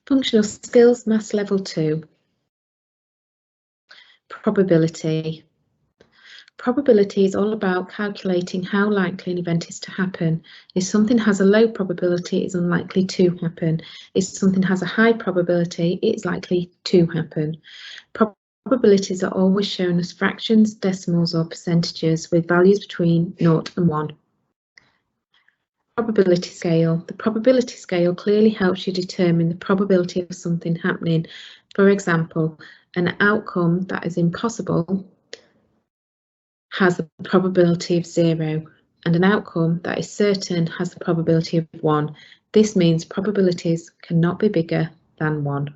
Functional Skills, Maths Level 2. Probability. Probability is all about calculating how likely an event is to happen. If something has a low probability, it's unlikely to happen. If something has a high probability, it's likely to happen. Probabilities are always shown as fractions, decimals, or percentages with values between 0 and 1. Probability scale. The probability scale clearly helps you determine the probability of something happening. For example, an outcome that is impossible has the probability of 0, and an outcome that is certain has the probability of 1. This means probabilities cannot be bigger than 1.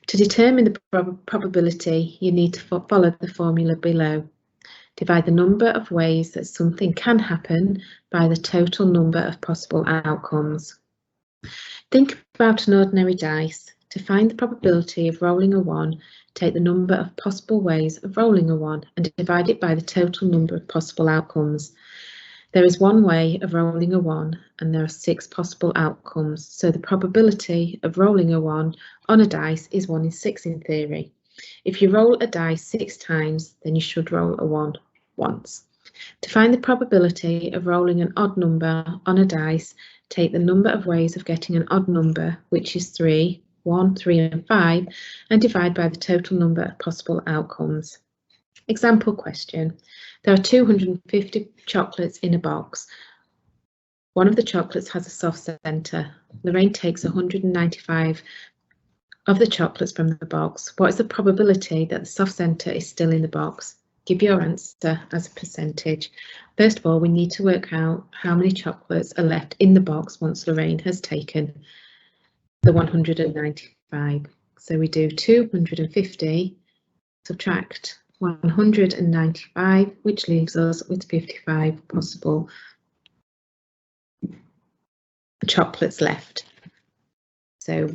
To determine the probability, you need to follow the formula below. Divide the number of ways that something can happen by the total number of possible outcomes. Think about an ordinary dice. To find the probability of rolling a 1, take the number of possible ways of rolling a 1 and divide it by the total number of possible outcomes. There is one way of rolling a 1 and there are 6 possible outcomes, so the probability of rolling a 1 on a dice is 1 in 6 in theory. If you roll a dice 6 times, then you should roll a 1 once. To find the probability of rolling an odd number on a dice, take the number of ways of getting an odd number, which is 3, 1, 3 and 5, and divide by the total number of possible outcomes. Example question. There are 250 chocolates in a box. One of the chocolates has a soft centre. Lorraine takes 195 of the chocolates from the box. What is the probability that the soft centre is still in the box? Give your answer as a percentage. First of all, we need to work out how many chocolates are left in the box once Lorraine has taken the 195. So we do 250 subtract 195, which leaves us with 55 possible chocolates left. So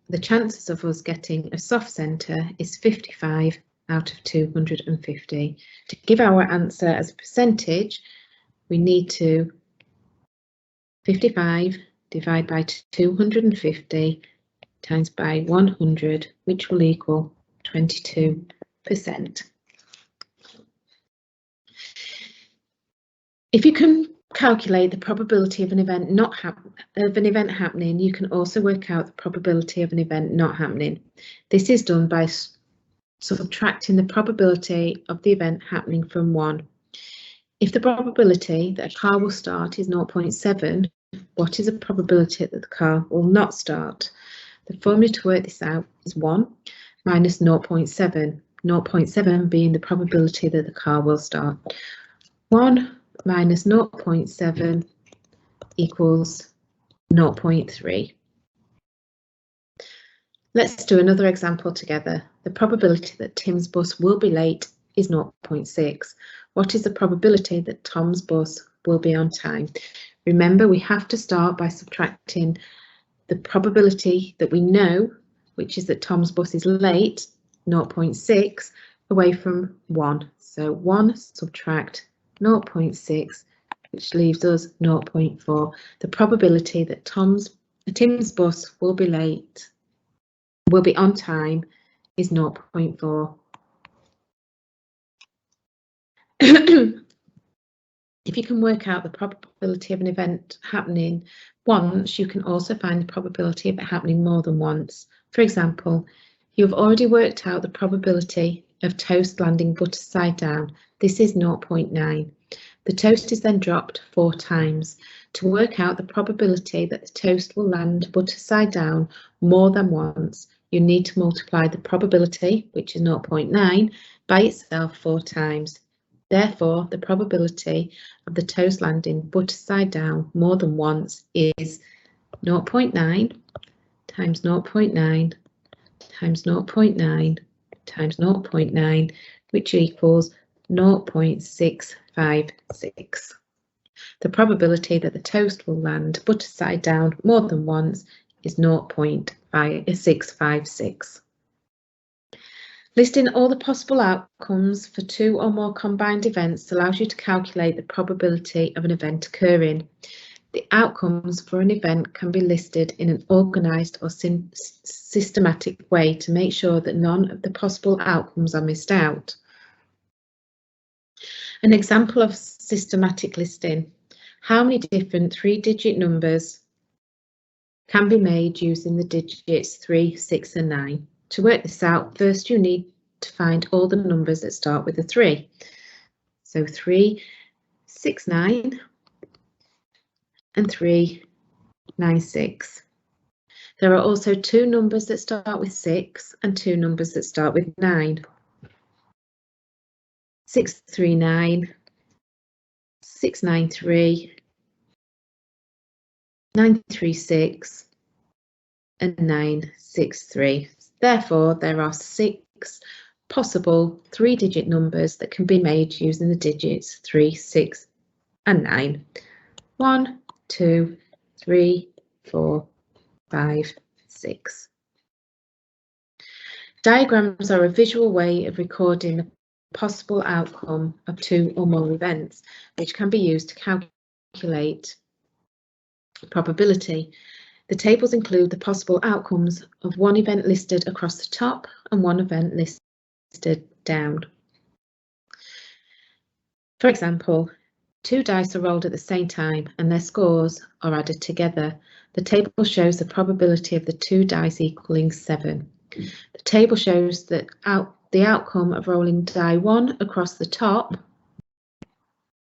the chances of us getting a soft centre is 55 out of 250. To give our answer as a percentage, we need to 55 divide by 250 times by 100, which will equal 22%. If you can calculate the probability of an event happening, you can also work out the probability of an event not happening. This is done by subtracting the probability of the event happening from 1. If the probability that a car will start is 0.7, what is the probability that the car will not start? The formula to work this out is 1 minus 0.7, 0.7 being the probability that the car will start. 1 minus 0.7 equals 0.3. Let's do another example together. The probability that Tim's bus will be late is 0.6. What is the probability that Tom's bus will be on time? Remember, we have to start by subtracting the probability that we know, which is that Tom's bus is late, 0.6, away from 1. So 1 subtract 0.6, which leaves us 0.4. The probability that Tim's bus will be late, will be on time, is 0.4. If you can work out the probability of an event happening once, you can also find the probability of it happening more than once. For example, you have already worked out the probability of toast landing butter side down. This is 0.9. The toast is then dropped 4 times. To work out the probability that the toast will land butter side down more than once, you need to multiply the probability, which is 0.9, by itself 4 times. Therefore, the probability of the toast landing butter side down more than once is 0.9 times 0.9 times 0.9 times 0.9, which equals 0.656. The probability that the toast will land butter side down more than once is 0.656. Listing all the possible outcomes for 2 or more combined events allows you to calculate the probability of an event occurring. The outcomes for an event can be listed in an organised or systematic way to make sure that none of the possible outcomes are missed out. An example of systematic listing: how many different 3-digit numbers can be made using the digits 3, 6 and 9. To work this out, first you need to find all the numbers that start with a 3. So 3, 6, 9 and 3, 9, 6. There are also 2 numbers that start with 6 and 2 numbers that start with 9. 639, 693, 936 and 963. Therefore, there are 6 possible 3-digit numbers that can be made using the digits 3, 6 and 9. 1, 2, 3, 4, 5, 6. Diagrams are a visual way of recording the possible outcome of 2 or more events, which can be used to calculate probability. The tables include the possible outcomes of 1 event listed across the top and 1 event listed down. For example, 2 dice are rolled at the same time and their scores are added together. The table shows the probability of the 2 dice equaling 7. The table shows that the outcome of rolling die 1 across the top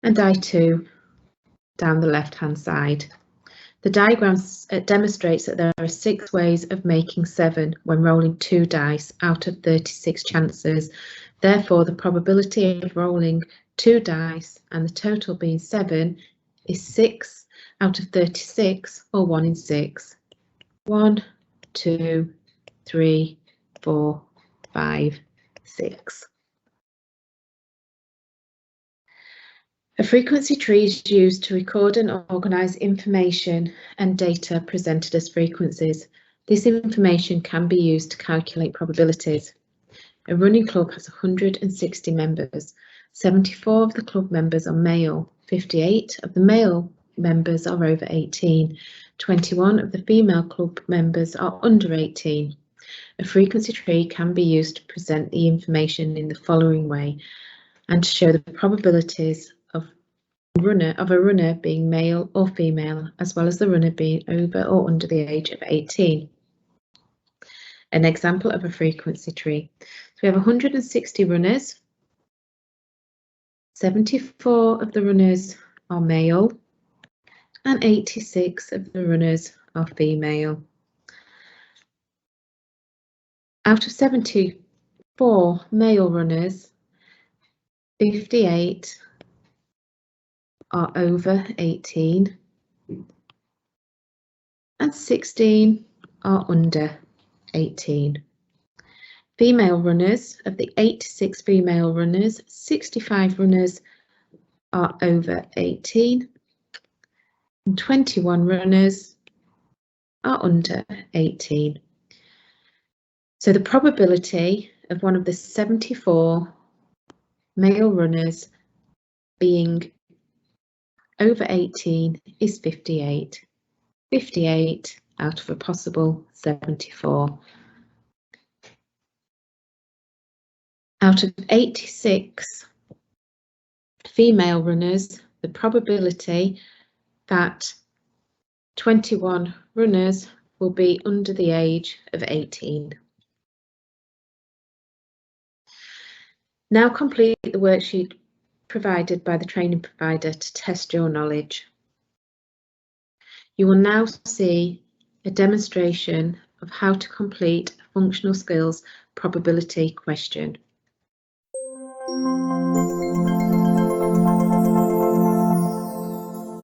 and die 2 down the left-hand side. The diagram demonstrates that there are 6 ways of making 7 when rolling 2 dice out of 36 chances. Therefore, the probability of rolling 2 dice and the total being 7 is 6 out of 36, or 1 in 6. 1, 2, 3, 4, 5, 6. A frequency tree is used to record and organise information and data presented as frequencies. This information can be used to calculate probabilities. A running club has 160 members. 74 of the club members are male, 58 of the male members are over 18, 21 of the female club members are under 18. A frequency tree can be used to present the information in the following way and to show the probabilities of a runner being male or female, as well as the runner being over or under the age of 18. An example of a frequency tree. So we have 160 runners. 74 of the runners are male and 86 of the runners are female. Out of 74 male runners, 58 are over 18 and 16 are under 18. Female runners, of the 86 female runners, 65 runners are over 18 and 21 runners are under 18. So the probability of one of the 74 male runners being over 18 is 58. 58 out of a possible 74. Out of 86 female runners, the probability that 21 runners will be under the age of 18. Now complete the worksheet provided by the training provider to test your knowledge. You will now see a demonstration of how to complete a functional skills probability question.